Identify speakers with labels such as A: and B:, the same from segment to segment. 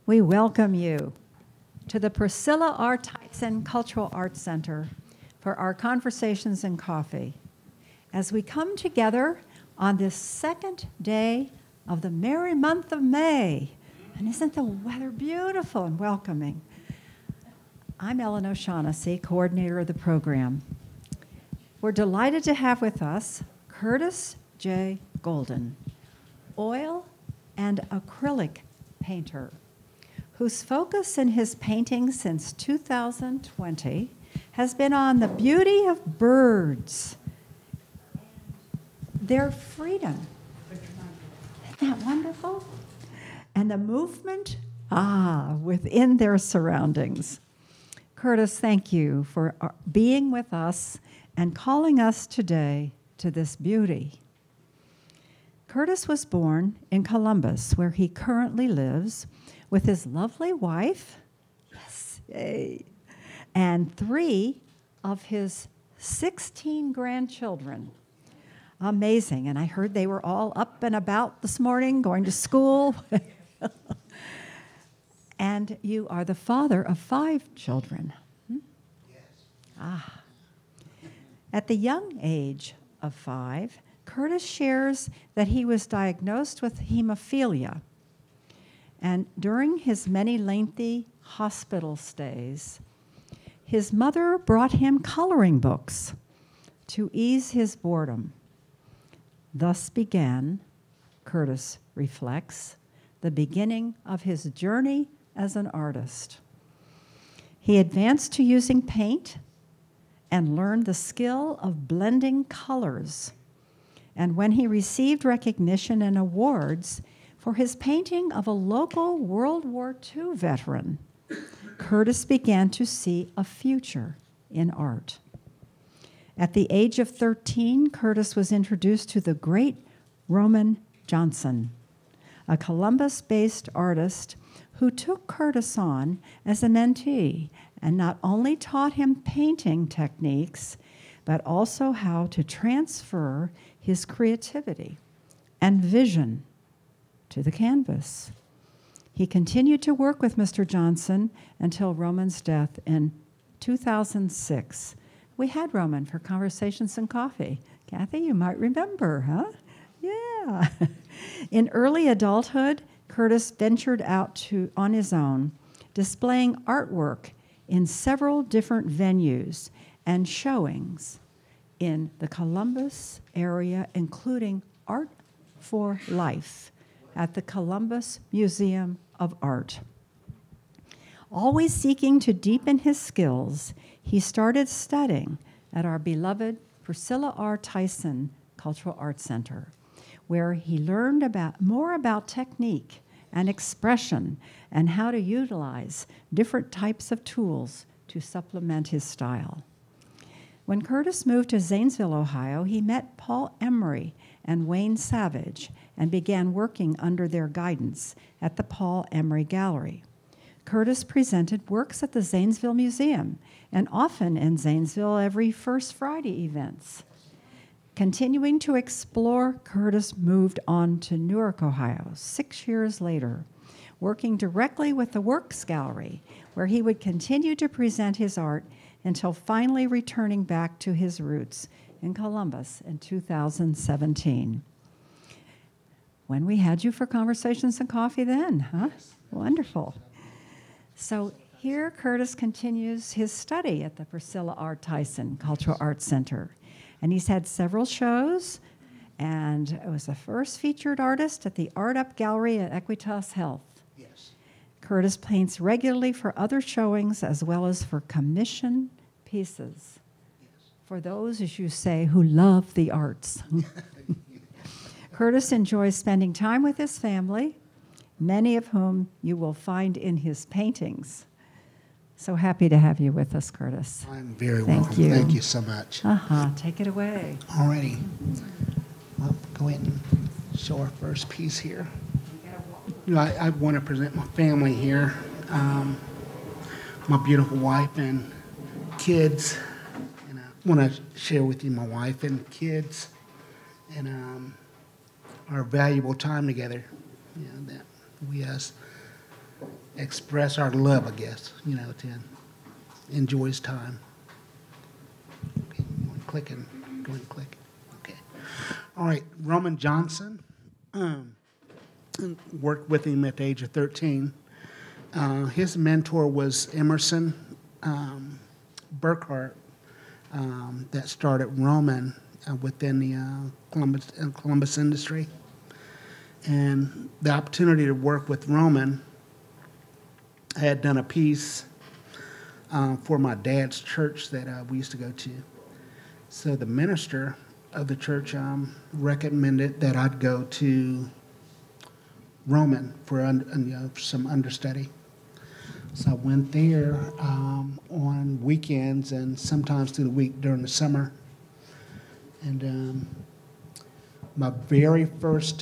A: We welcome you to the Priscilla R. Tyson Cultural Arts Center for our Conversations and Coffee. As we come together on this second day of the merry month of May, and isn't the weather beautiful and welcoming? I'm Ellen O'Shaughnessy, coordinator of the program. We're delighted to have with us Curtis J. Golden, oil and acrylic painter, whose focus in his painting since 2020 has been on the beauty of birds, their freedom. Isn't that wonderful? And the movement, within their surroundings. Curtis, thank you for being with us and calling us today to this beauty. Curtis was born in Columbus, where he currently lives with his lovely wife, yes, yay, and 3 of his 16 grandchildren. Amazing, and I heard they were all up and about this morning, going to school. And you are the father of 5 children. Yes. At the young age of 5, Curtis shares that he was diagnosed with hemophilia. And during his many lengthy hospital stays, his mother brought him coloring books to ease his boredom. Thus began, Curtis reflects, the beginning of his journey as an artist. He advanced to using paint and learned the skill of blending colors. And when he received recognition and awards for his painting of a local World War II veteran, Curtis began to see a future in art. At the age of 13, Curtis was introduced to the great Roman Johnson, a Columbus-based artist who took Curtis on as a mentee and not only taught him painting techniques, but also how to transfer his creativity and vision to the canvas. He continued to work with Mr. Johnson until Roman's death in 2006. We had Roman for Conversations and Coffee. Kathy, you might remember, huh? Yeah. In early adulthood, Curtis ventured out on his own, displaying artwork in several different venues and showings in the Columbus area, including Art for Life at the Columbus Museum of Art. Always seeking to deepen his skills, he started studying at our beloved Priscilla R. Tyson Cultural Arts Center, where he learned more about technique and expression and how to utilize different types of tools to supplement his style. When Curtis moved to Zanesville, Ohio, he met Paul Emery and Wayne Savage and began working under their guidance at the Paul Emery Gallery. Curtis presented works at the Zanesville Museum and often in Zanesville every First Friday events. Continuing to explore, Curtis moved on to Newark, Ohio, 6 years later, working directly with the Works Gallery, where he would continue to present his art until finally returning back to his roots in Columbus in 2017. When we had you for Conversations and Coffee then, huh? Wonderful. So here Curtis continues his study at the Priscilla R. Tyson Cultural Arts Center. And he's had several shows, and was the first featured artist at the Art Up Gallery at Equitas Health. Yes. Curtis paints regularly for other showings as well as for commission pieces. Yes. For those, as you say, who love the arts. Curtis enjoys spending time with his family, many of whom you will find in his paintings. So happy to have you with us, Curtis.
B: I'm very welcome. Thank you so much.
A: Take it away.
B: All righty. Well, go ahead and show our first piece here. You know, I want to present my family here. My beautiful wife and kids. And I want to share with you my wife and kids and our valuable time together. You know, that we as express our love, I guess, to enjoy his time. Okay, go and click and go and click. Okay. All right, Roman Johnson. Worked with him at the age of 13. His mentor was Emerson Burkhart, that started Roman within the Columbus industry. And the opportunity to work with Roman, I had done a piece for my dad's church that we used to go to. So the minister of the church recommended that I'd go to Roman for some understudy. So I went there on weekends and sometimes through the week during the summer. And my very first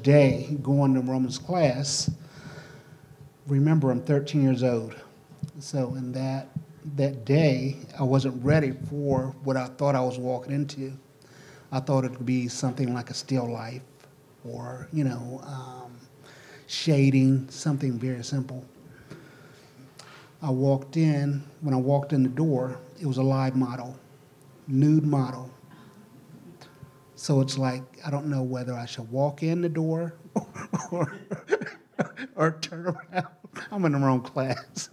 B: day going to Roman's class, remember I'm 13 years old. So in that day, I wasn't ready for what I thought I was walking into. I thought it would be something like a still life or, shading, something very simple. When I walked in the door, it was a live model, nude model. So it's like, I don't know whether I should walk in the door or turn around. I'm in the wrong class.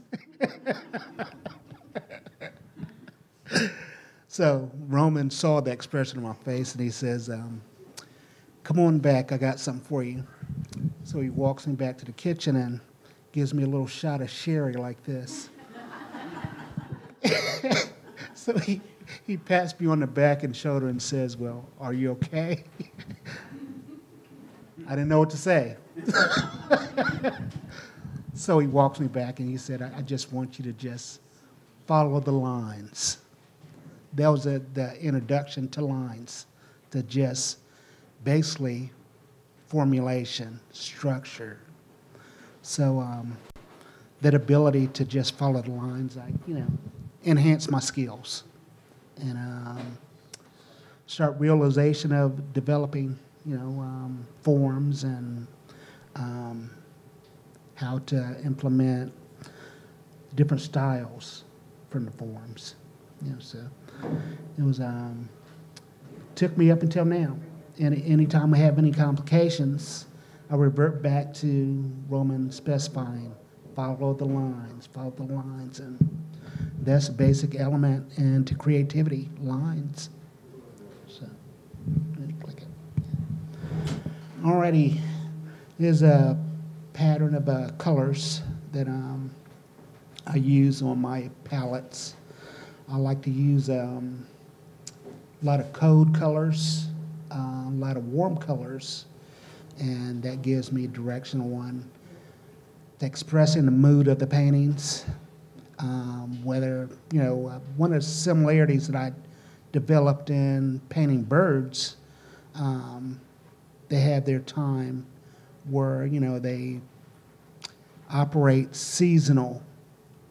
B: So Roman saw the expression on my face and he says, come on back, I got something for you. So he walks me back to the kitchen and gives me a little shot of sherry like this. So he pats me on the back and shoulder and says, well, are you okay? I didn't know what to say. So he walks me back and he said, I just want you to just follow the lines. That was the introduction to lines, to just basically formulation, structure. So that ability to just follow the lines, enhance my skills and start realization of developing, forms and how to implement different styles from the forms. So it was took me up until now. And anytime I have any complications, I revert back to Roman specifying, follow the lines, and that's a basic element into creativity, lines. So, let me click it. Alrighty, here's a pattern of colors that I use on my palettes. I like to use a lot of code colors, a lot of warm colors, and that gives me direction on expressing the mood of the paintings. Whether, one of the similarities that I developed in painting birds, they have their time where, they operate seasonal,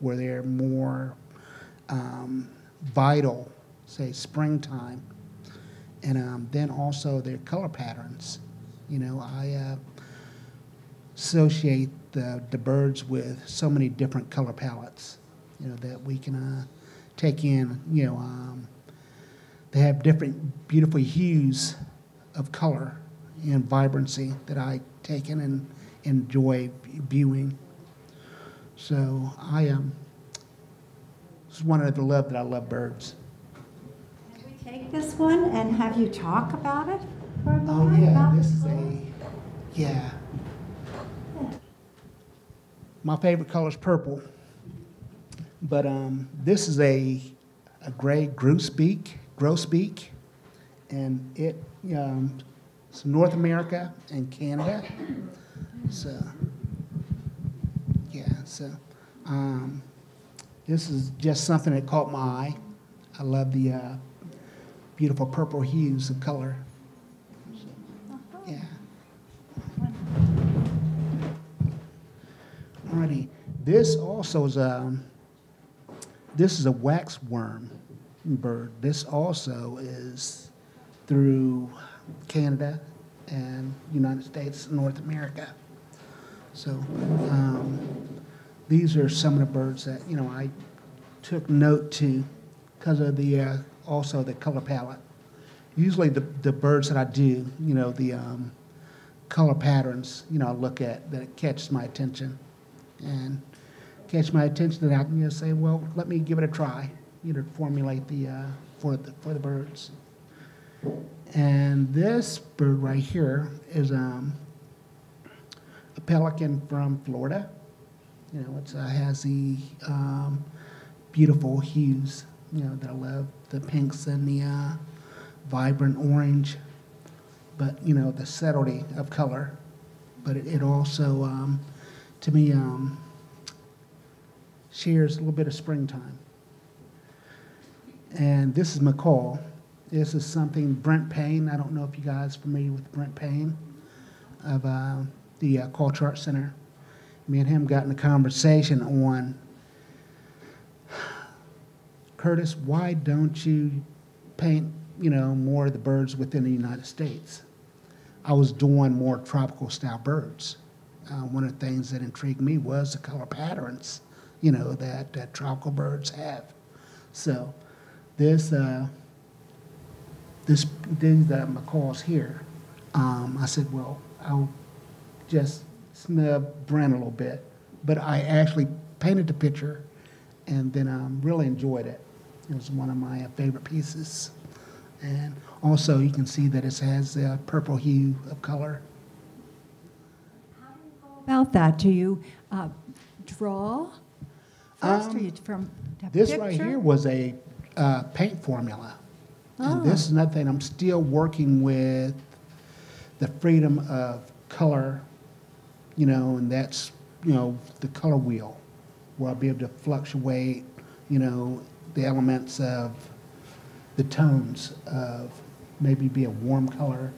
B: where they're more vital, say springtime, and then also their color patterns. I associate the birds with so many different color palettes, that we can take in. They have different beautiful hues of color and vibrancy that I take in and enjoy viewing. So this is one of the love that I love birds.
A: Can we take this one and have you talk about it for a
B: Oh
A: moment?
B: yeah, this is my favorite color is purple, but this is a gray grosbeak, and it's North America and Canada. So this is just something that caught my eye. I love the beautiful purple hues of color. So, yeah. Alrighty. This also is a waxworm bird. This also is through Canada and United States, North America. So these are some of the birds that, you know, I took note to because of the also the color palette. Usually the birds that I do, you know, the color patterns, you know, I look at that catches my attention and catch my attention that I can just say, well, let me give it a try, you know, formulate the for the birds. And this bird right here is a pelican from Florida. You know, it has the beautiful hues, you know, that I love, the pinks and the vibrant orange, but, you know, the subtlety of color. But it also, to me, shares a little bit of springtime. And this is McCall. This is something Brent Payne, I don't know if you guys are familiar with Brent Payne of the Culture Arts Center. Me and him got in a conversation on, Curtis, why don't you paint, you know, more of the birds within the United States? I was doing more tropical style birds. One of the things that intrigued me was the color patterns, you know, that tropical birds have. So these macaws here, I said, well, I'll just snub Brent a little bit, but I actually painted the picture and then really enjoyed it. It was one of my favorite pieces. And also you can see that it has a purple hue of color.
A: How do you go about that? Do you draw first, or you from a
B: This
A: picture?
B: right here was a paint formula.
A: Oh.
B: And this is another thing, I'm still working with the freedom of color, you know, and that's, you know, the color wheel, where I'll be able to fluctuate, you know, the elements of the tones of maybe be a warm color,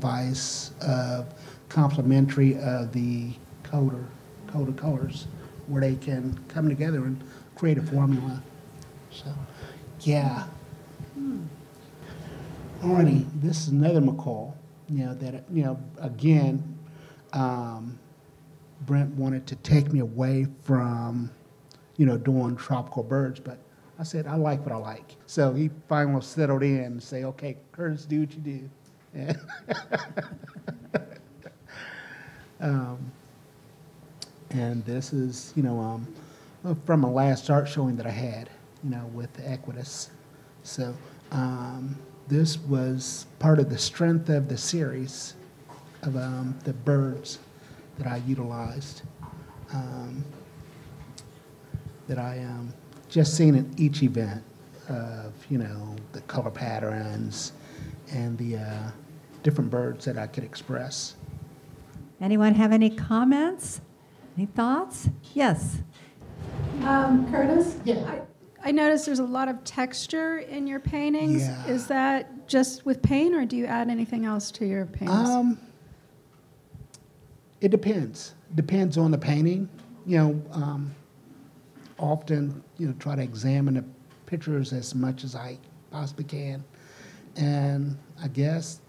B: vice of complementary of the colder colors, where they can come together and create a formula. So, yeah. Alrighty, this is another macaw, you know, that, you know, again, Brent wanted to take me away from, you know, doing tropical birds, but I said, I like what I like. So he finally settled in and say, okay, Curtis, do what you do. And this is, you know, from a last art showing that I had, you know, with the Equitas. So this was part of the strength of the series of the birds that I utilized, that I just seen at each event of, you know, the color patterns and the different birds that I could express.
A: Anyone have any comments? Any thoughts? Yes.
C: Curtis?
B: Yeah.
C: I noticed there's a lot of texture in your paintings.
B: Yeah.
C: Is that just with paint, or do you add anything else to your paintings?
B: It depends. Depends on the painting. You know, often, you know, try to examine the pictures as much as I possibly can. And I guess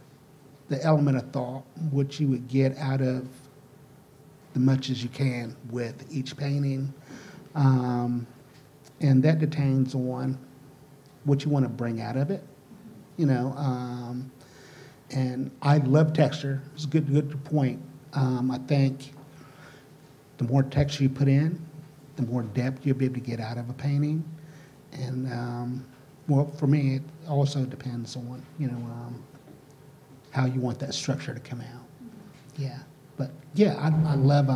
B: the element of thought, which you would get out of the much as you can with each painting. And that depends on what you want to bring out of it, you know. And I love texture. It's a good point. I think the more texture you put in, the more depth you'll be able to get out of a painting. And, well, for me, it also depends on, you know, how you want that structure to come out. Yeah. But, yeah, I love,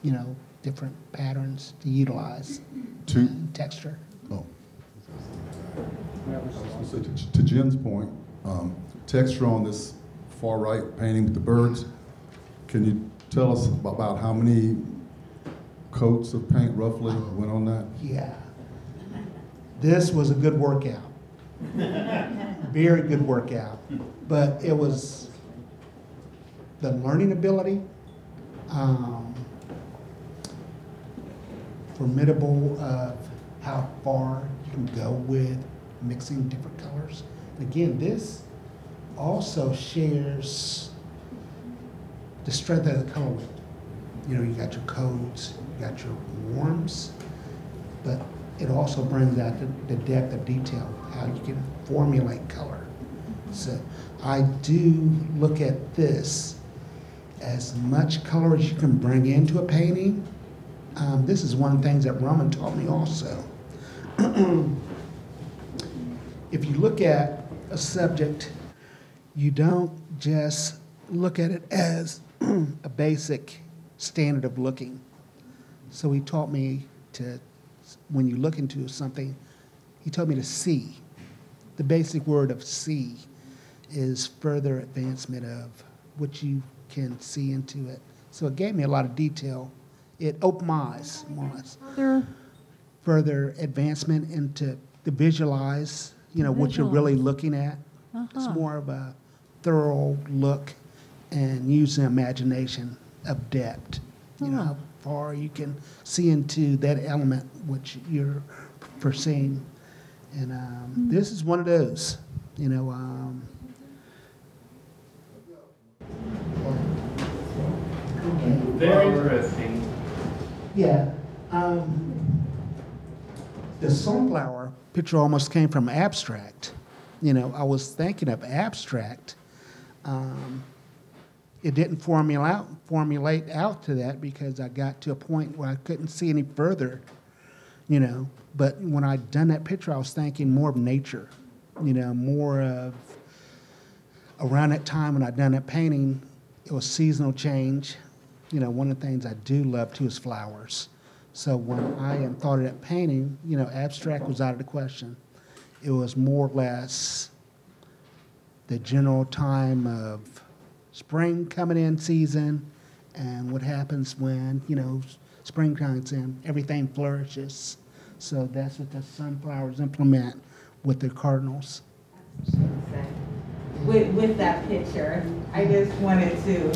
B: you know, different patterns to utilize texture.
D: Oh. So to Jen's point, texture on this far right painting with the birds, can you tell us about how many coats of paint roughly went on that?
B: Yeah. This was a good workout. Very good workout. But it was the learning ability, formidable of how far you can go with mixing different colors. And again, this also shares the strength of the color wheel. You know, you got your codes, you got your warms, but it also brings out the depth of detail, how you can formulate color. So I do look at this as much color as you can bring into a painting. This is one of the things that Roman taught me also. If you look at a subject, you don't just look at it as a basic standard of looking. So he taught me to, when you look into something, he taught me to see. The basic word of see is further advancement of what you can see into it. So it gave me a lot of detail. It opened my eyes, more or less. Further advancement into the visualize, you know, what you're really looking at. It's more of a thorough look and use the imagination of depth. You know, how far you can see into that element which you're foreseeing. And this is one of those, you know.
E: Very interesting.
B: Yeah. The sunflower picture almost came from abstract. You know, I was thinking of abstract. It didn't formulate out to that because I got to a point where I couldn't see any further, you know. But when I'd done that picture, I was thinking more of nature, you know, more of around that time when I'd done that painting, it was seasonal change. You know, one of the things I do love too is flowers. So when I thought of that painting, you know, abstract was out of the question. It was more or less the general time of spring coming in season and what happens when, you know, spring comes in, everything flourishes. So that's what the sunflowers implement with the cardinals.
F: With that picture, I just wanted to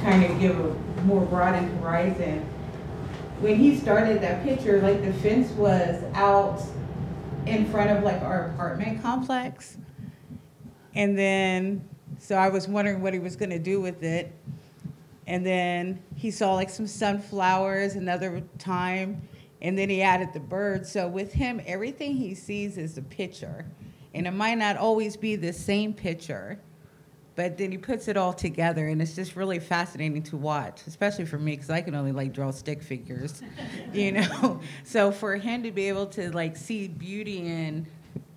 F: kind of give a more broadened horizon. When he started that picture, like the fence was out in front of like our apartment complex. And then, so I was wondering what he was gonna do with it. And then he saw like some sunflowers another time, and then he added the birds. So with him, everything he sees is a picture. And it might not always be the same picture, but then he puts it all together, and it's just really fascinating to watch, especially for me, because I can only like draw stick figures, you know? So for him to be able to like see beauty in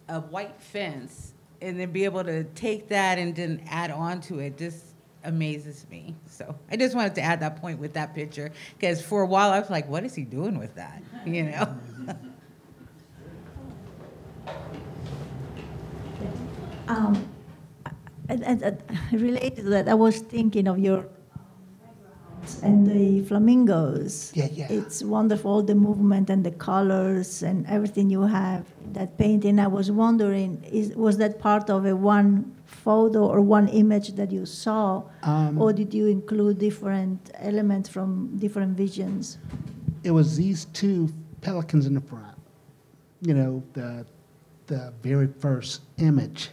F: a white fence and then be able to take that and then add on to it just amazes me. So I just wanted to add that point with that picture, because for a while I was like, what is he doing with that, you know?
G: And related to that, I was thinking of your and the flamingos.
B: Yeah, yeah.
G: It's wonderful, the movement and the colors and everything you have in that painting. I was wondering, was that part of a one photo or one image that you saw, or did you include different elements from different visions?
B: It was these two pelicans in the front, you know, the very first image.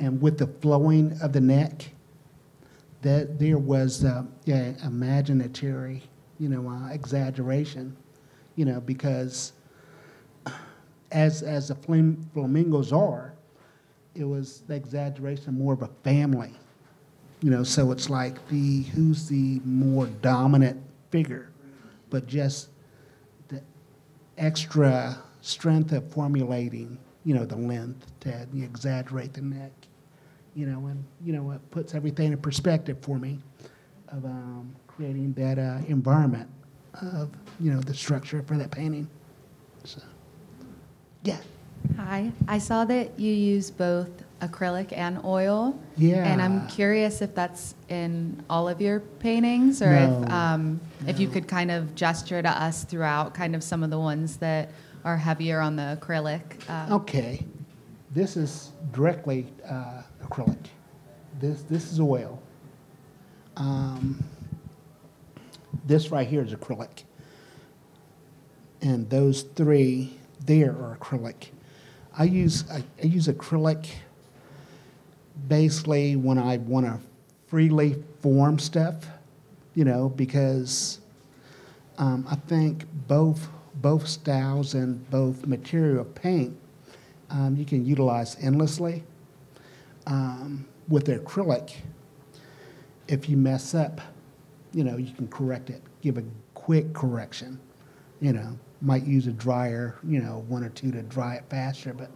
B: And with the flowing of the neck, that there was imaginatory, you know, exaggeration, you know, because as the flamingos are, it was the exaggeration more of a family, you know. So it's like who's the more dominant figure, but just the extra strength of formulating, you know, the length to exaggerate the neck, you know, and, you know, it puts everything in perspective for me of creating that environment of, you know, the structure for that painting. So, yeah.
H: Hi, I saw that you use both acrylic and oil.
B: Yeah.
H: And I'm curious if that's in all of your paintings, or if you could kind of gesture to us throughout kind of some of the ones that are heavier on the acrylic.
B: Okay, this is directly acrylic. This is oil. This right here is acrylic, and those three there are acrylic. I use acrylic basically when I want to freely form stuff. you know, because I think both styles and both material of paint you can utilize endlessly. With the acrylic, if you mess up, you know, you can correct it, give a quick correction, you know, might use a dryer, you know, 1 or 2 to dry it faster, but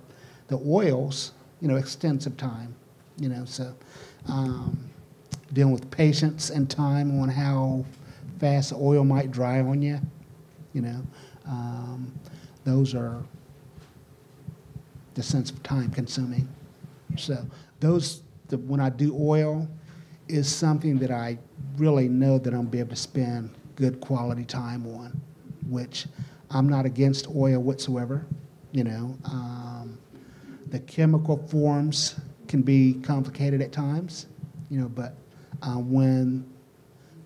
B: the oils, you know, extensive time, you know, so dealing with patience and time on how fast the oil might dry on you, you know, those are the sense of time consuming. So when I do oil, is something that I really know that I'm gonna be able to spend good quality time on, which I'm not against oil whatsoever, you know. The chemical forms can be complicated at times, you know, but when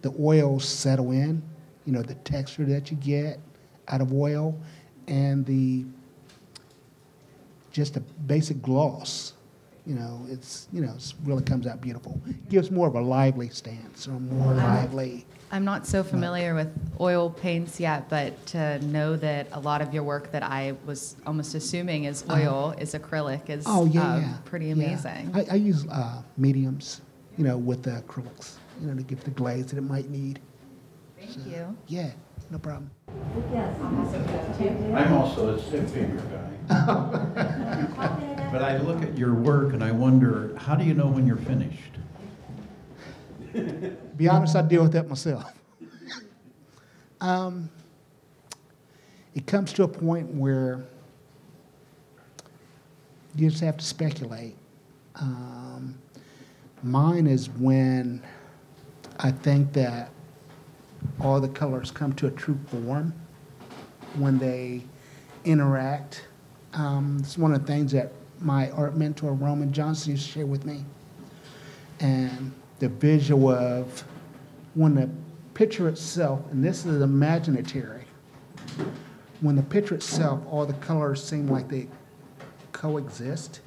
B: the oils settle in, you know, the texture that you get out of oil and just a basic gloss, you know, it's really comes out beautiful. Gives more of a lively stance, or more lively.
H: I'm not so familiar with oil paints yet, but to know that a lot of your work that I was almost assuming is oil is acrylic is pretty amazing.
B: Yeah. I use mediums, you know, with the acrylics, you know, to give the glaze that it might need.
H: Thank you.
B: Yeah, no problem.
I: I'm also a stick figure guy. But I look at your work and I wonder, how do you know when you're finished?
B: Be honest, I deal with that myself. It comes to a point where you just have to speculate. Mine is when I think that all the colors come to a true form when they interact. It's one of the things that my art mentor, Roman Johnson, used to share with me. And the visual of when the picture itself, and this is imaginary, when the picture itself, all the colors seem like they coexist,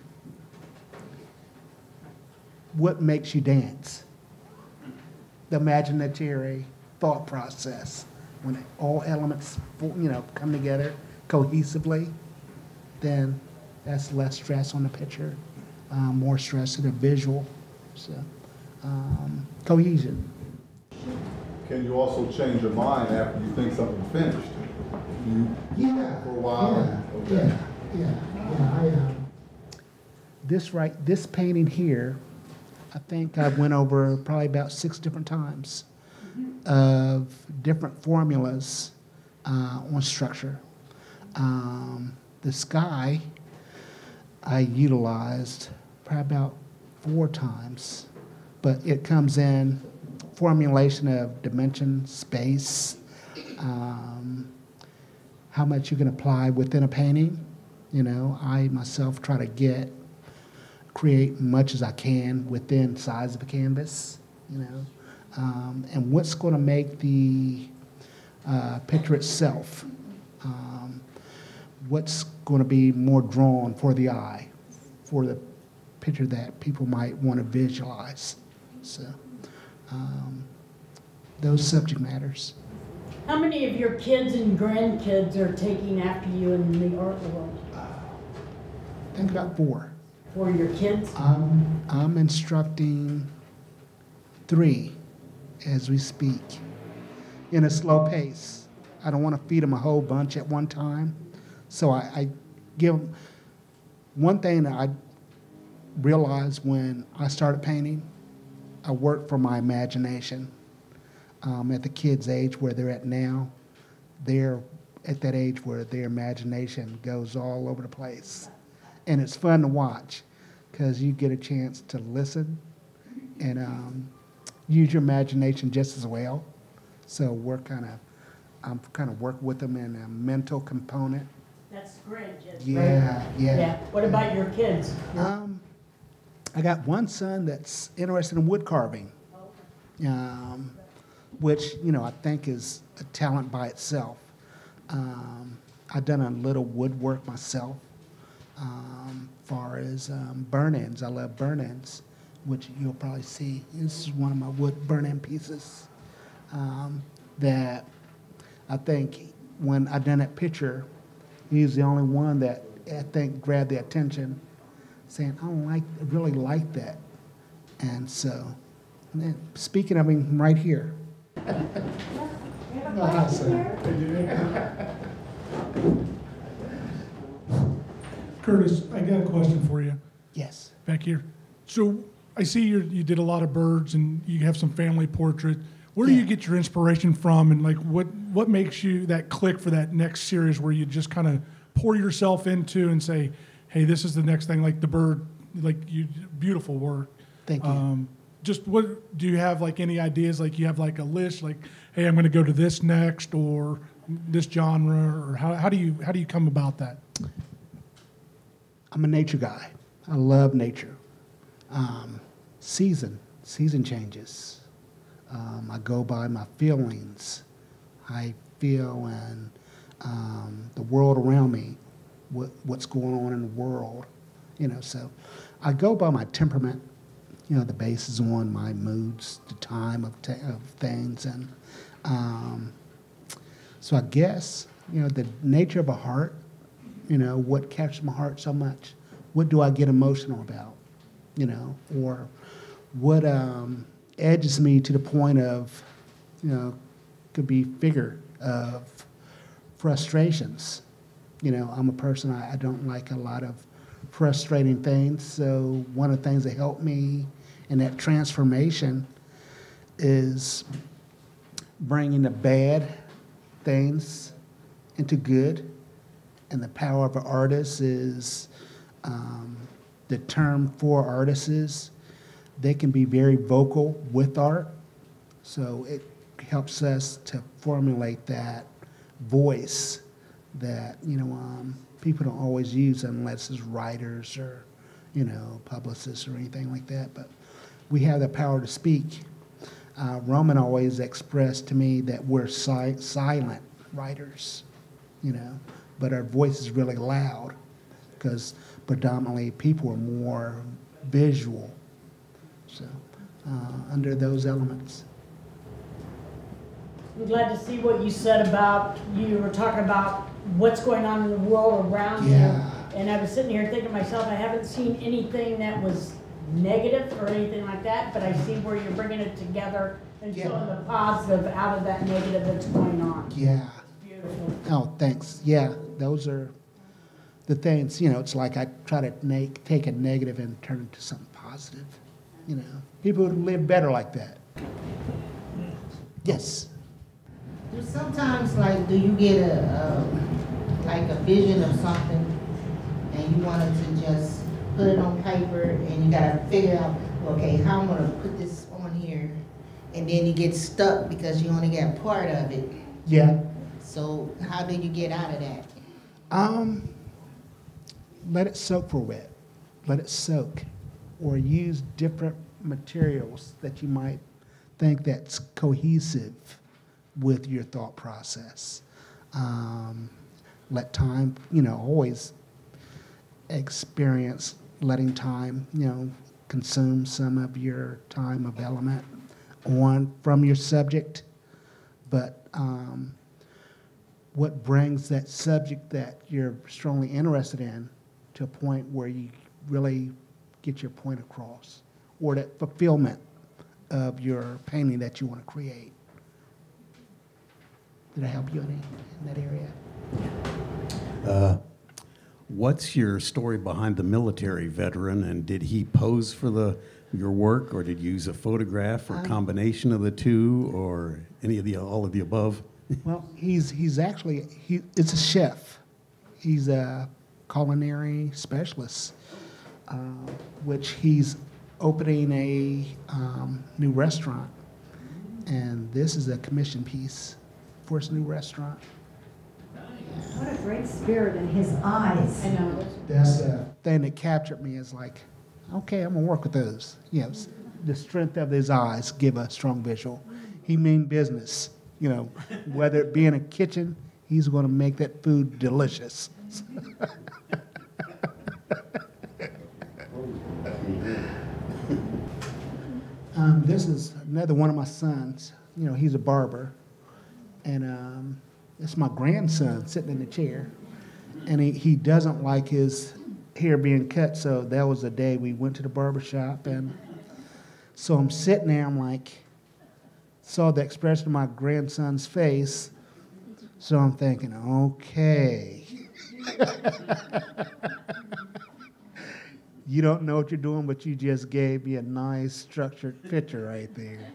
B: what makes you dance? The imaginary thought process, when all elements, you know, come together cohesively, then that's less stress on the picture, more stress in the visual. So, cohesion.
D: Can you also change your mind after you think something's finished?
B: Yeah.
D: For a while.
B: This painting here, I think I went over probably about 6 different times of different formulas on structure. The sky I utilized probably about 4 times, but it comes in formulation of dimension, space, how much you can apply within a painting. You know, I myself try to create much as I can within size of a canvas, you know, and what's going to make the picture itself, what's going to be more drawn for the eye, for the picture that people might want to visualize. So those subject matters.
J: How many of your kids and grandkids are taking after you in the art world?
B: I think about 4.
J: For your kids?
B: I'm instructing 3 as we speak in a slow pace. I don't want to feed them a whole bunch at one time. So I give them one thing that I realized when I started painting, I worked from my imagination. At the kids' age where they're at now, they're at that age where their imagination goes all over the place. And it's fun to watch because you get a chance to listen and use your imagination just as well. So I'm kind of working with them in a mental component.
J: That's great, Jess.
B: Yeah.
J: What about your kids?
B: I got one son that's interested in wood carving, which, you know, I think is a talent by itself. I've done a little woodwork myself. Far as burn-ins, I love burn-ins, which you'll probably see. This is one of my wood burn-in pieces. that I think when I done that picture, he's the only one that I think grabbed the attention, saying, I really like that. And so, and then speaking of him right here.
K: Curtis, I got a question for you.
B: Yes.
K: Back here. So I see you did a lot of birds and you have some family portrait. Where do you get your inspiration from, and like what makes you that click for that next series where you just kind of pour yourself into and say, hey, this is the next thing, like the bird, like you, beautiful work.
B: Thank you.
K: Just what, do you have like any ideas, like you have like a list, like, hey, I'm going to go to this next or this genre, or how do you come about that?
B: I'm a nature guy. I love nature. Season changes. I go by my feelings. I feel and the world around me, what's going on in the world, so I go by my temperament. The basis on my moods, the time of things, and so I guess the nature of a heart. What captures my heart so much. What do I get emotional about? Or what edges me to the point of, could be figure of frustrations. I'm a person, I don't like a lot of frustrating things. So one of the things that helped me in that transformation is bringing the bad things into good. And the power of an artist is, the term for artists is, they can be very vocal with art. So it helps us to formulate that voice that, people don't always use unless it's writers or, publicists or anything like that. But we have the power to speak. Roman always expressed to me that we're silent writers, but our voice is really loud because predominantly people are more visual. So under those elements.
J: I'm glad to see what you said about, you were talking about what's going on in the world around you. And I was sitting here thinking to myself, I haven't seen anything that was negative or anything like that, but I see where you're bringing it together and showing the positive out of that negative that's going on.
B: Yeah.
J: It's beautiful.
B: Oh, thanks. Yeah, those are the things, it's like I try to take a negative and turn it into something positive. People live better like that. Yes.
L: Sometimes, do you get a vision of something and you wanted to just put it on paper and you gotta figure out, okay, how I'm gonna put this on here, and then you get stuck because you only got part of it.
B: Yeah.
L: So how do you get out of that?
B: Let it soak for a bit. Let it soak, or use different materials that you might think that's cohesive with your thought process. Let time, always experience letting time, consume some of your time of element from your subject. But what brings that subject that you're strongly interested in to a point where you really get your point across, or that fulfillment of your painting that you want to create. Did I help you in that area?
I: What's your story behind the military veteran, and did he pose for your work, or did you use a photograph, or a combination of the two, or all of the above?
B: Well, he's a chef. He's a culinary specialist, which he's opening a new restaurant, and this is a commission piece for his new restaurant.
M: What a great spirit in his eyes.
J: I know.
B: That's the thing that captured me, is like, okay, I'm gonna work with those. Yes, the strength of his eyes give a strong visual. He mean business, whether it be in a kitchen, he's gonna make that food delicious. This is another one of my sons. he's a barber, and it's my grandson sitting in the chair, and he doesn't like his hair being cut, so that was the day we went to the barber shop, and so I'm sitting there, I'm like, saw the expression of my grandson's face, so I'm thinking, okay. You don't know what you're doing, but you just gave me a nice structured picture right there.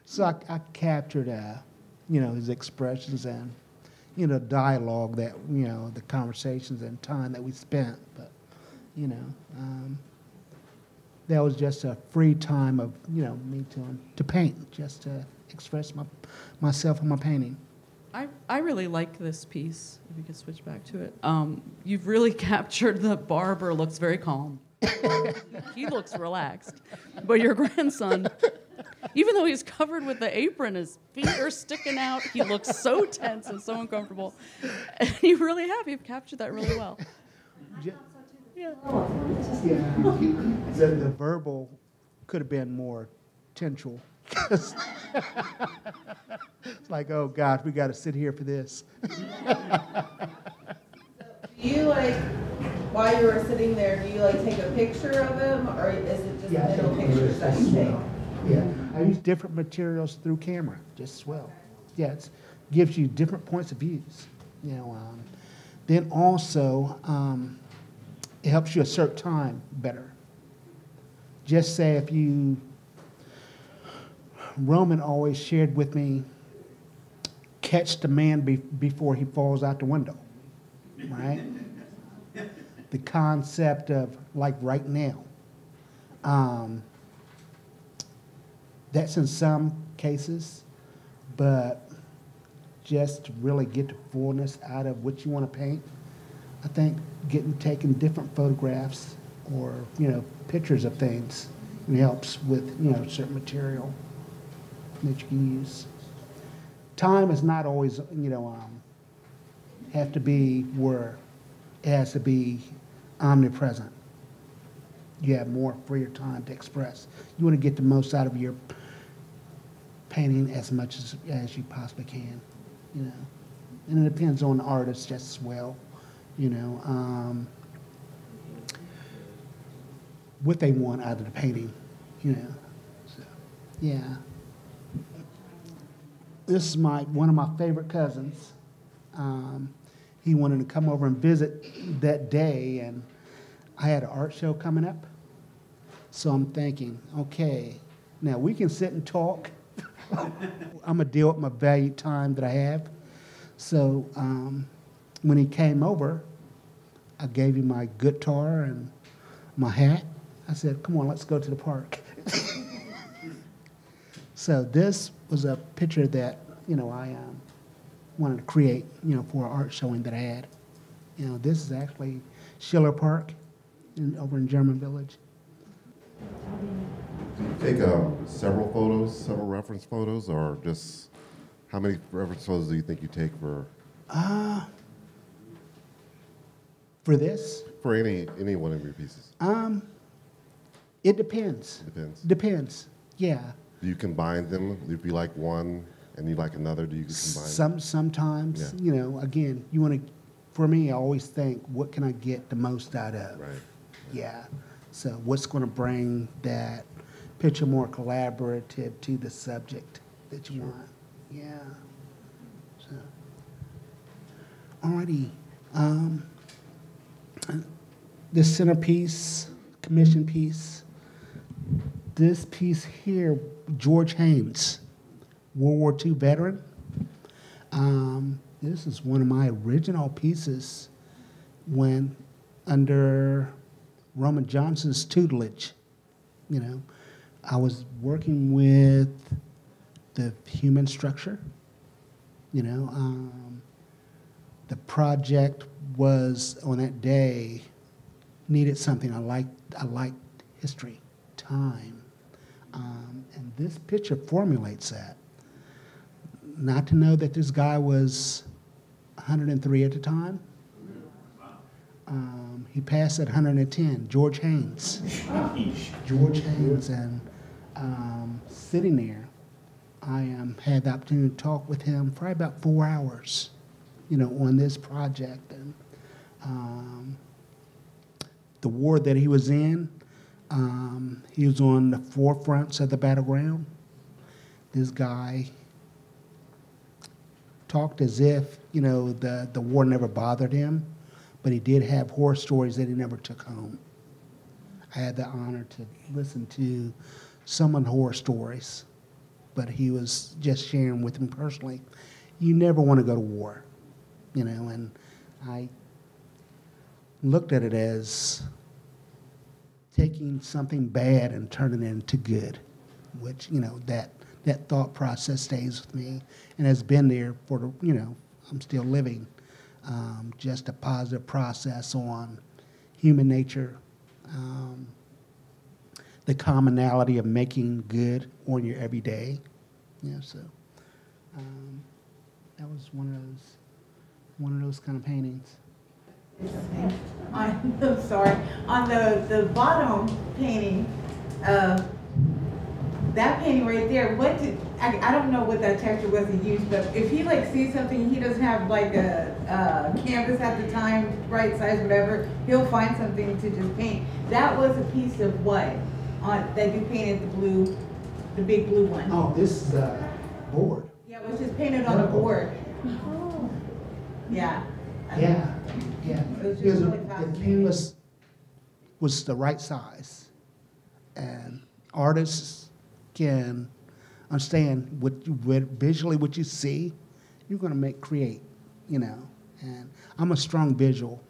B: So I captured, his expressions and, dialogue that, the conversations and time that we spent. But, that was just a free time of, me to paint, just to express myself in my painting.
N: I really like this piece, if you could switch back to it. You've really captured the barber looks very calm. He looks relaxed. But your grandson, even though he's covered with the apron, his feet are sticking out, he looks so tense and so uncomfortable. And you really have. You've captured that really well.
B: Yeah. The verbal could have been more tensional. It's like, oh gosh, we got to sit here for this.
F: Do you while you were sitting there, do you take a picture of him, or is it just little pictures that you take?
B: Yeah, I use different materials through camera just as well. Yeah, it gives you different points of views. Then also, it helps you assert time better. Just say if you. Roman always shared with me, catch the man before he falls out the window, right? The concept of right now. That's in some cases, but just to really get the fullness out of what you want to paint, I think taking different photographs or, pictures of things helps with, certain material that you can use. Time is not always, have to be where it has to be omnipresent. You have more freer time to express. You want to get the most out of your painting as much as you possibly can, And it depends on the artist just as well, what they want out of the painting, So, yeah. This is one of my favorite cousins. He wanted to come over and visit that day, and I had an art show coming up. So I'm thinking, okay, now we can sit and talk. I'm going to deal with my valued time that I have. So when he came over, I gave him my guitar and my hat. I said, come on, let's go to the park. So this was a picture that, I wanted to create, for an art showing that I had. This is actually Schiller Park over in German Village.
O: Do you take several photos, several reference photos, or just how many reference photos do you think you take for?
B: For this?
O: For any one of your pieces.
B: It depends. Depends. Yeah.
O: Do you combine them? Do you be like one and you like another? Do you combine?
B: Sometimes, again, you want to. For me, I always think, what can I get the most out of?
O: Right.
B: Yeah. So what's going to bring that picture more collaborative to the subject that you want? Yeah. So. Alrighty. This centerpiece, commission piece. This piece here, George Haynes, World War II veteran. This is one of my original pieces when under Roman Johnson's tutelage. I was working with the human structure. The project was on that day needed something. I liked history, time. And this picture formulates that. Not to know that this guy was 103 at the time. He passed at 110, George Haynes. George Haynes, and sitting there, I had the opportunity to talk with him for about 4 hours, on this project. And the war that he was in, he was on the forefronts of the battleground. This guy talked as if, the war never bothered him, but he did have horror stories that he never took home. I had the honor to listen to some of the horror stories, but he was just sharing with me personally. You never want to go to war, and I looked at it as taking something bad and turning it into good, which, that thought process stays with me and has been there for I'm still living. Just a positive process on human nature, the commonality of making good on your everyday. So that was one of those kind of paintings.
F: I'm sorry. On the bottom painting, that painting right there, I don't know what that texture was he used, but if he sees something, he doesn't have a canvas at the time, right size, whatever, he'll find something to just paint. That was a piece of what? That you painted the big blue one.
B: Oh, this is a board.
F: Yeah, it was just painted on a board. Oh. Yeah.
B: Yeah.
F: It was just really
B: The
F: fascinating.
B: canvas was the right size, and artists can understand visually what you see, you're going to create, And I'm a strong visual.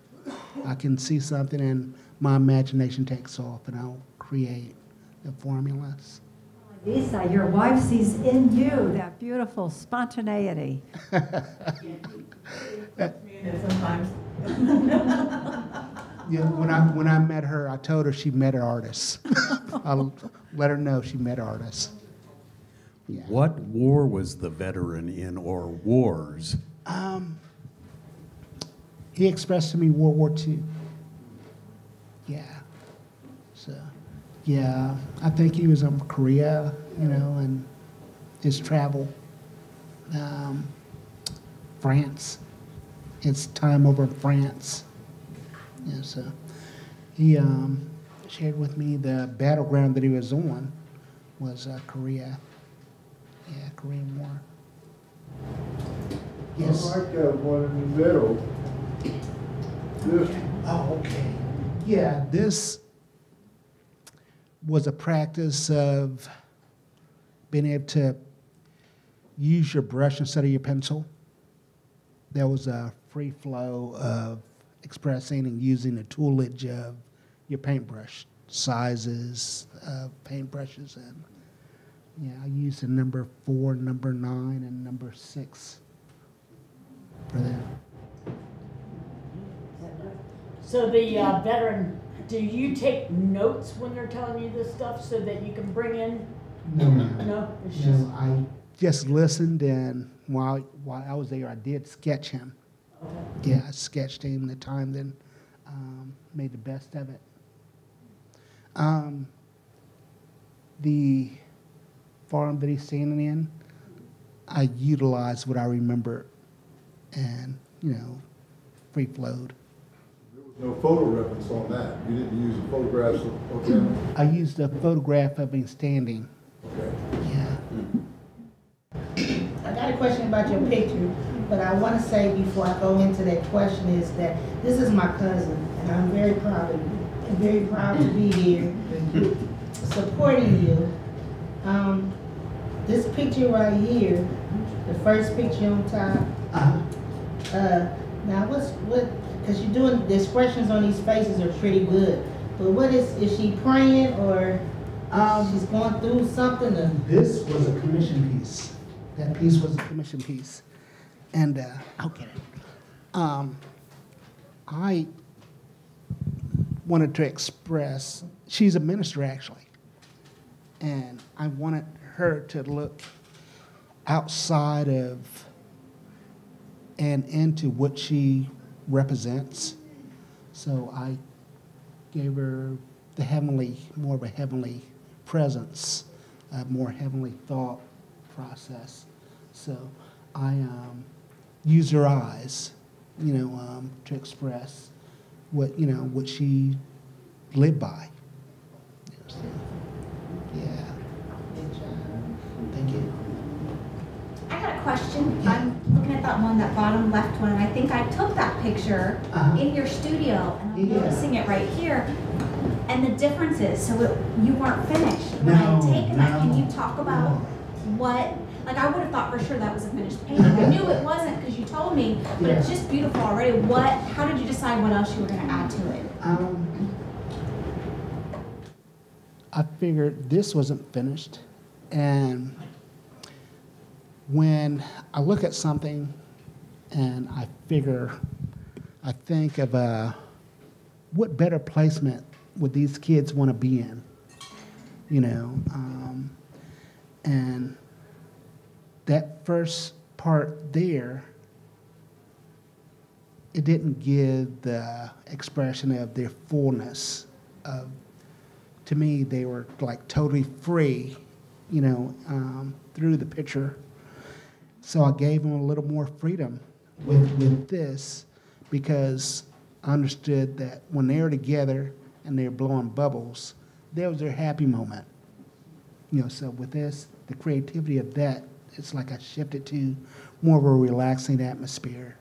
B: I can see something and my imagination takes off, and I'll create the formulas.
M: Lisa, your wife sees in you that
A: That beautiful spontaneity.
F: Sometimes.
B: Yeah, when I met her, I told her she met an artist. I'll let her know she met artists. Yeah.
I: What war was the veteran in, or wars?
B: He expressed to me World War II. Yeah. So, yeah, I think he was in Korea, and his travel. France. His time over in France. Yeah, so he shared with me the battleground that he was on was Korea. Yeah, Korean War. Yes.
P: I like one in the middle. This.
B: Oh, okay. Yeah, this was a practice of being able to use your brush instead of your pencil. There was a free flow of expressing and using the toolage of your paintbrush, sizes of paintbrushes, and yeah, I used the number 4, number 9, and number 6 for that.
J: So the veteran, do you take notes when they're telling you this stuff so that you can bring in?
B: No, ma'am.
J: No, it's
B: No,
J: just.
B: I just listened, and while I was there, I did sketch him.
J: Okay.
B: Yeah, I sketched him the time, then made the best of it. The farm that he's standing in, I utilized what I remember and, free flowed.
P: There was no photo reference on that. You didn't use the photographs of him?
B: I used a photograph of him standing.
P: Okay.
B: Yeah.
L: I got a question about your picture, but I want to say before I go into that question is that this is my cousin, and I'm very proud of you. I'm very proud to be here supporting you. This picture right here, the first picture on top, now because you're doing, the expressions on these faces are pretty good, but what is she praying, or she's going through something?
B: This was a commission piece. That piece was a commission piece. And I'll get it. I wanted to express, she's a minister actually, and I wanted her to look outside of and into what she represents. So I gave her the heavenly, more of a heavenly presence a more heavenly thought process. So I use her eyes, to express what she lived by. So, yeah. Thank you.
Q: I got a question. I'm looking at that one, that bottom left one, and I think I took that picture in your studio, and I'm noticing it right here. And the difference is, so you weren't finished. When I had taken that, can you talk about what, like I would have thought for sure that was a finished painting. I knew it wasn't because you told me, but it's just beautiful already. How did you decide what else you were going to add to it?
B: I figured this wasn't finished, and when I look at something and I think of what better placement would these kids want to be in, and that first part there, it didn't give the expression of their fullness. To me, they were like totally free, through the picture. So I gave them a little more freedom with this, because I understood that when they were together and they were blowing bubbles, that was their happy moment. So with this, the creativity of that, it's like I shifted to more of a relaxing atmosphere,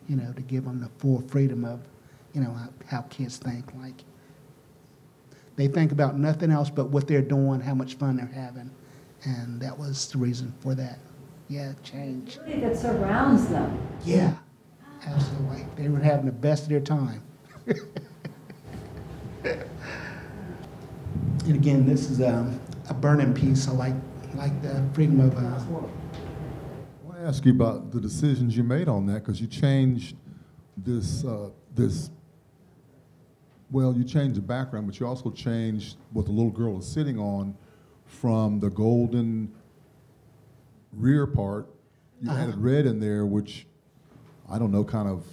B: to give them the full freedom of, how kids think. Like, they think about nothing else but what they're doing, how much fun they're having. And that was the reason for that. Yeah, change.
M: That surrounds them.
B: Yeah, absolutely. They were having the best of their time. And again, this is a burning piece. I like the freedom of.
P: I want to ask you about the decisions you made on that, because you changed you changed the background, but you also changed what the little girl is sitting on from the golden rear part. You added red in there, which, I don't know, kind of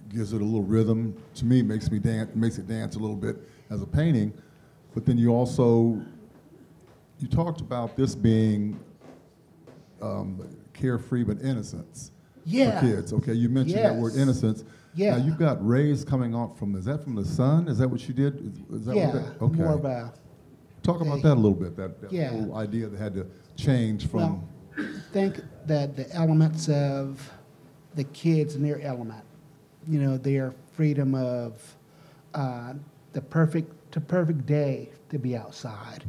P: gives it a little rhythm. To me, makes it dance a little bit as a painting. But then you talked about this being carefree but innocence for kids. Okay, you mentioned that word innocence.
B: Yeah.
P: Now you've got rays coming off is that from the sun? Is that what you did? Is that okay.
B: More of a.
P: Talk about that a little bit, that whole idea that had to change from.
B: Well, think that the elements of the kids in their element, their freedom of the perfect day to be outside.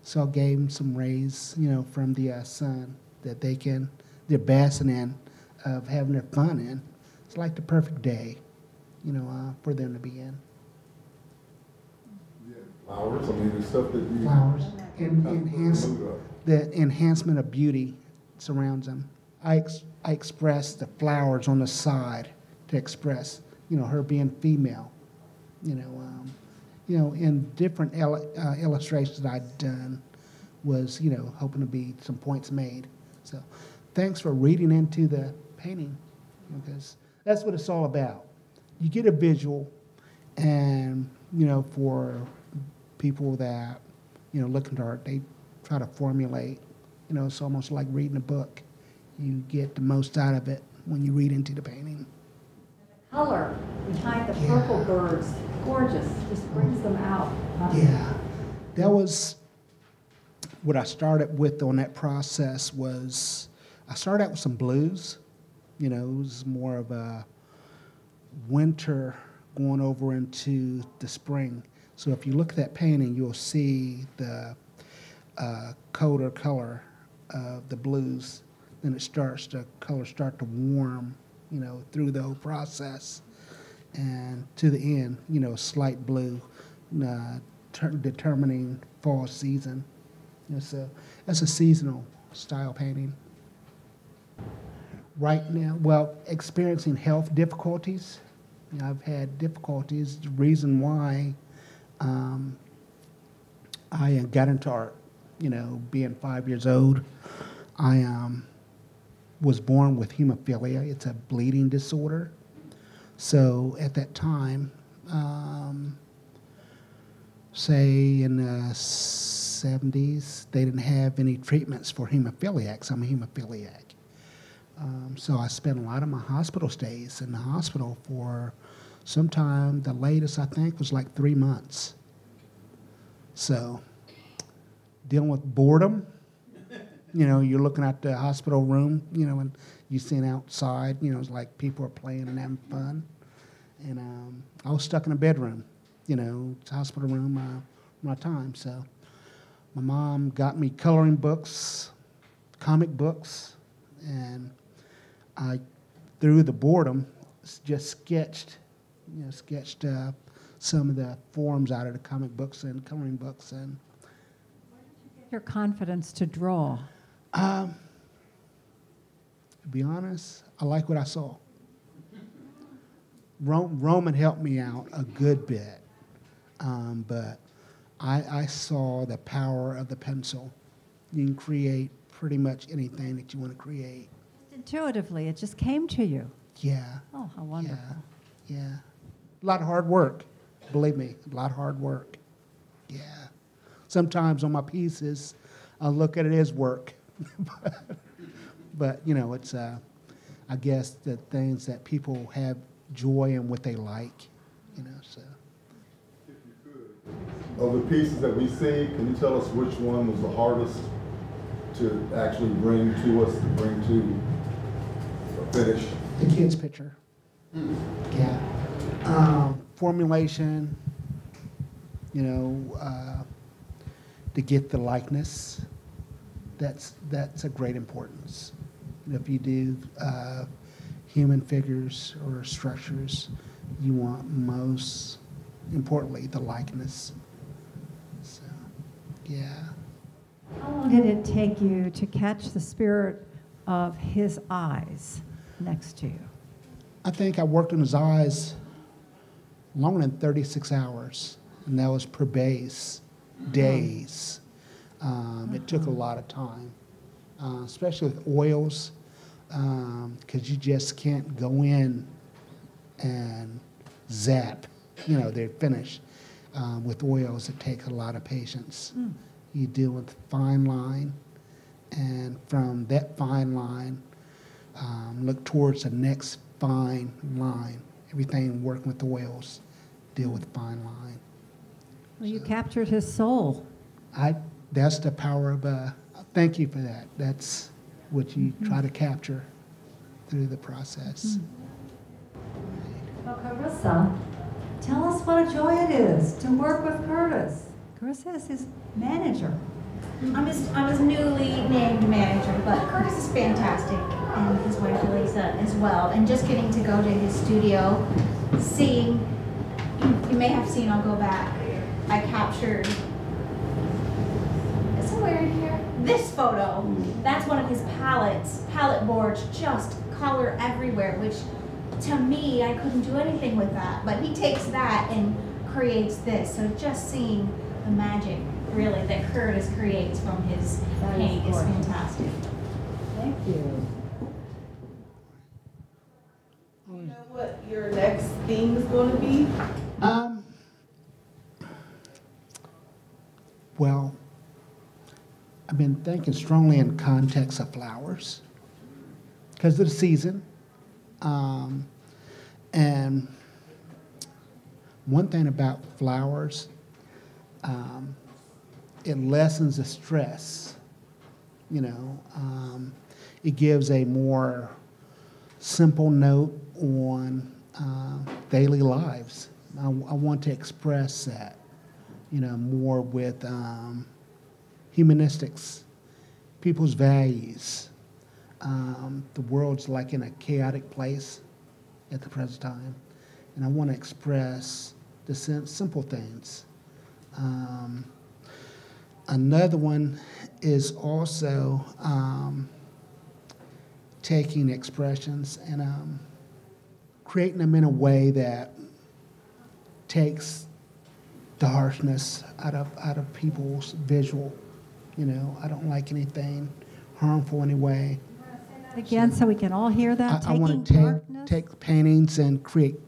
B: So I gave them some rays, from the sun that they're basking in, of having their fun in. It's like the perfect day, for them to be in.
P: Yeah, flowers, the stuff that you...
B: Flowers. The enhancement of beauty surrounds them. I express the flowers on the side to express, her being female. In different illustrations that I'd done was, hoping to be some points made. So thanks for reading into the painting, because that's what it's all about. You get a visual, and, for people that, look into art, they try to formulate, it's almost like reading a book. You get the most out of it when you read into the painting.
M: Color behind the purple birds, gorgeous, just brings them out.
B: Yeah, that was what I started with on that process. Was I started out with some blues. It was more of a winter going over into the spring. So if you look at that painting, you'll see the colder color of the blues. Then the colors start to warm, through the whole process. And to the end, slight blue, determining fall season. So that's a seasonal style painting. Right now, experiencing health difficulties. I've had difficulties. The reason why I got into art, being 5 years old, I was born with hemophilia. It's a bleeding disorder. So at that time, say in the 70s, they didn't have any treatments for hemophiliacs. I'm a hemophiliac. So I spent a lot of my hospital stays in the hospital for sometime, the latest I think was like 3 months. So dealing with boredom, you know, you're looking at the hospital room, you know, and you seen outside, you know, it's like people are playing and having fun. And I was stuck in a bedroom, you know, it's a hospital room my time. So my mom got me coloring books, comic books, and I, through the boredom, just sketched some of the forms out of the comic books and coloring books. And
A: your confidence to draw?
B: To be honest, I like what I saw. Roman helped me out a good bit, but I saw the power of the pencil. You can create pretty much anything that you want to create.
A: Intuitively, it just came to you.
B: Yeah.
A: Oh, how wonderful.
B: Yeah. A lot of hard work, believe me, a lot of hard work. Yeah. Sometimes on my pieces, I look at it as work. But you know, it's, I guess, the things that people have joy in what they like, you know, so.
P: Of the pieces that we see, can you tell us which one was the hardest to actually bring to us, to bring to a finish?
B: The kid's picture. Yeah. Formulation, you know, to get the likeness, that's a great importance. If you do human figures or structures, you want most importantly the likeness. So, yeah.
A: How long did it take you to catch the spirit of his eyes next to you?
B: I think I worked on his eyes longer than 36 hours, and that was per base, days. It took a lot of time, especially with oils, because you just can't go in and zap, you know, they're finished. With oils, it takes a lot of patience. You deal with fine line, and from that fine line, look towards the next fine line. Everything working with the oils, deal with fine line.
A: Well, you captured his soul.
B: That's the power of, thank you for that. That's what you try to capture through the process.
A: Well, Carissa, tell us what a joy it is to work with Curtis. Carissa is his manager.
Q: I'm his newly named manager, but Curtis is fantastic, and his wife Elisa as well. And just getting to go to his studio, seeing, you may have seen, I'll go back, I captured, is it weird here? This photo, that's one of his palette boards, just color everywhere, which to me, I couldn't do anything with that. But he takes that and creates this. So just seeing the magic, really, that Curtis creates from his paint is fantastic.
A: Thank you.
F: Do you know what your next theme is going to be?
B: Well, I've been thinking strongly in context of flowers because of the season. And one thing about flowers, it lessens the stress, you know. It gives a more simple note on daily lives. I want to express that, you know, more with humanistics, people's values. The world's like in a chaotic place at the present time, and I want to express the simple things. Another one is also taking expressions and creating them in a way that takes the harshness out of people's visual. You know, I don't like anything harmful anyway.
A: Again, so we can all hear that.
B: I want to take paintings and create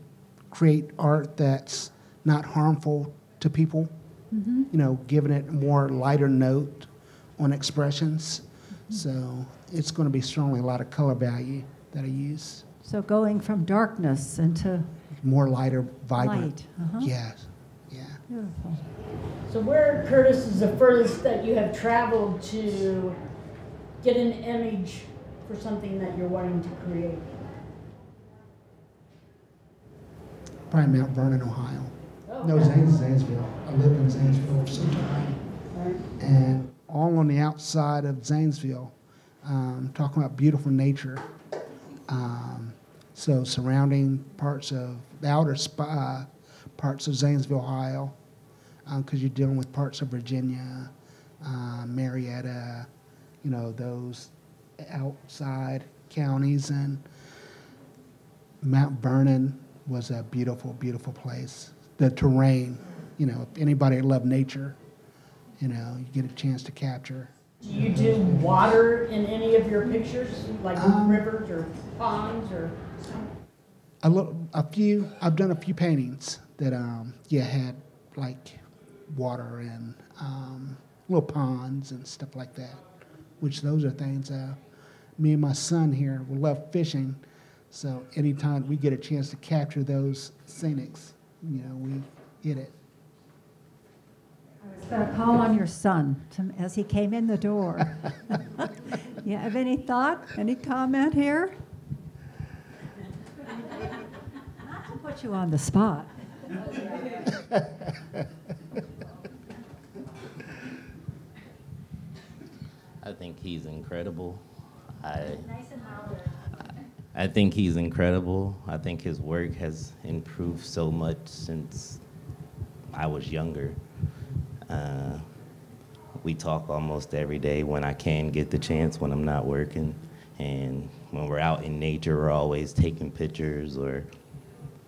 B: art that's not harmful to people. you know, giving it a more lighter note on expressions. So it's going to be strongly a lot of color value that I use.
A: So going from darkness into
B: More lighter, vibrant.
A: light.
B: Yes. Yeah.
A: Beautiful.
J: So where, Curtis, is the furthest that you have traveled to get an image for something that you're wanting to create?
B: Probably Mount Vernon, Ohio.
J: Oh.
B: No, Zanesville. I lived in Zanesville for some time.
J: Right.
B: And all on the outside of Zanesville, talking about beautiful nature. So surrounding parts of the outer parts of Zanesville, Ohio, because you're dealing with parts of Virginia, Marietta, you know, those outside counties. And Mount Vernon was a beautiful, beautiful place. The terrain, you know, if anybody that loved nature, you know, you get a chance to capture.
J: Do you do water in any of your pictures, like rivers or ponds or?
B: I've done a few paintings that, had like water and little ponds and stuff like that, which those are things, me and my son here, we love fishing. So anytime we get a chance to capture those scenics, you know, we hit it.
A: I was going to call on your son as he came in the door. You have any thought, any comment here? Not to put you on the spot.
R: I think he's incredible. I think he's incredible. I think his work has improved so much since I was younger. We talk almost every day when I can get the chance, when I'm not working. And when we're out in nature, we're always taking pictures or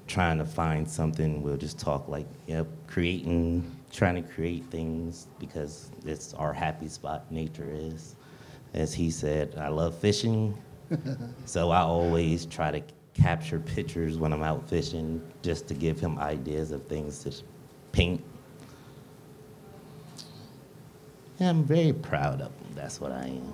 R: trying to find something. We'll just talk like, trying to create things because it's our happy spot, nature is. As he said, I love fishing. So I always try to capture pictures when I'm out fishing just to give him ideas of things to paint. Yeah, I'm very proud of him. That's what I am.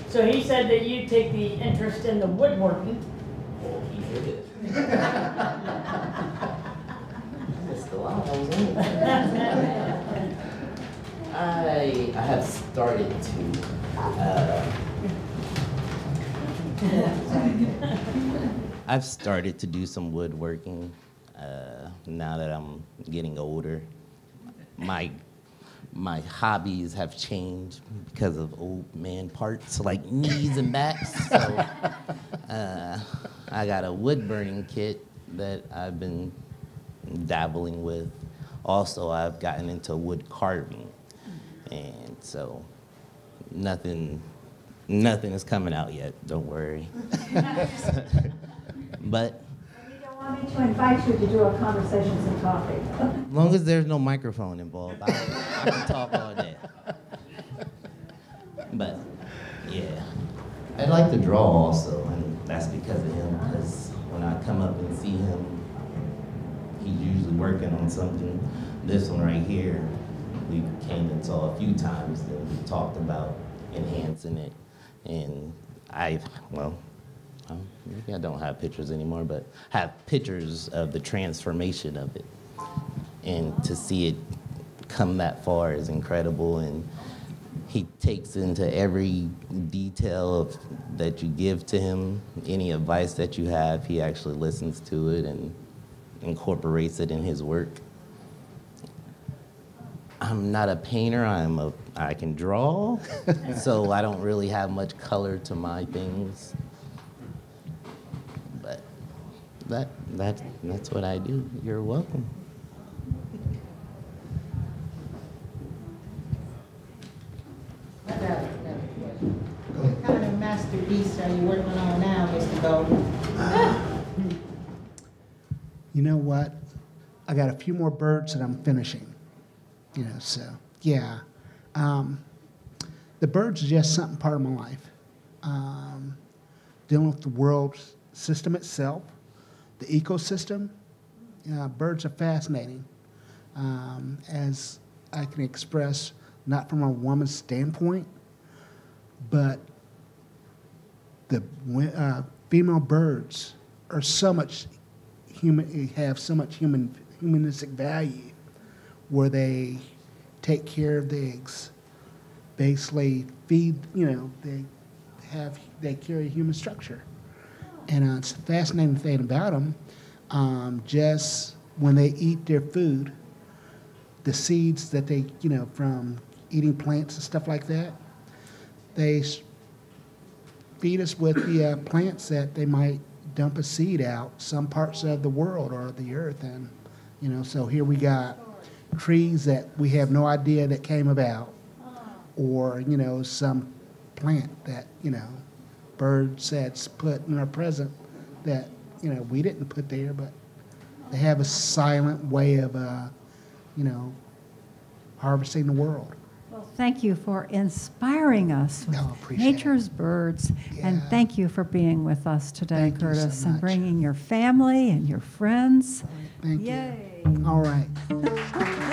J: So he said that you take the interest in the woodworking.
R: I have started I've started to do some woodworking now that I'm getting older. My hobbies have changed because of old man parts like knees and backs. So I got a wood burning kit that I've been dabbling with. Also, I've gotten into wood carving, and so nothing is coming out yet. Don't worry. But
M: You don't want me to invite you to do a Conversations and Coffee.
R: as long as there's no microphone involved, I can talk all day. But yeah, I'd like to draw also, and that's because of him. Because when I come up and see him, he's usually working on something. This one right here, we came and saw a few times, and we talked about enhancing it. And maybe I don't have pictures anymore, but have pictures of the transformation of it. And to see it come that far is incredible. And he takes into every detail that you give to him, any advice that you have, he actually listens to it and incorporates it in his work. I'm not a painter, I can draw, so I don't really have much color to my things. But that's what I do. You're welcome.
L: What kind of masterpiece are you working on now, Mr. Golden?
B: You know what? I got a few more birds that I'm finishing. You know, so yeah. The the birds are just something part of my life. Dealing with the world system itself, the ecosystem, birds are fascinating. As I can express, not from a woman's standpoint, but the female birds are so much human, have so much humanistic value, where they take care of the eggs, basically feed, they carry human structure. And it's a fascinating thing about them, just when they eat their food, the seeds that they, from eating plants and stuff like that, they feed us with the plants that they might dump a seed out some parts of the world or the earth. And, so here we got trees that we have no idea that came about, or, some plant that, birds that's put in our present that, we didn't put there, but they have a silent way of, harvesting the world.
A: Well, thank you for inspiring us with nature's birds, and thank you for being with us today, Curtis, and bringing your family and your friends.
B: Thank
A: Yay.
B: you. All right.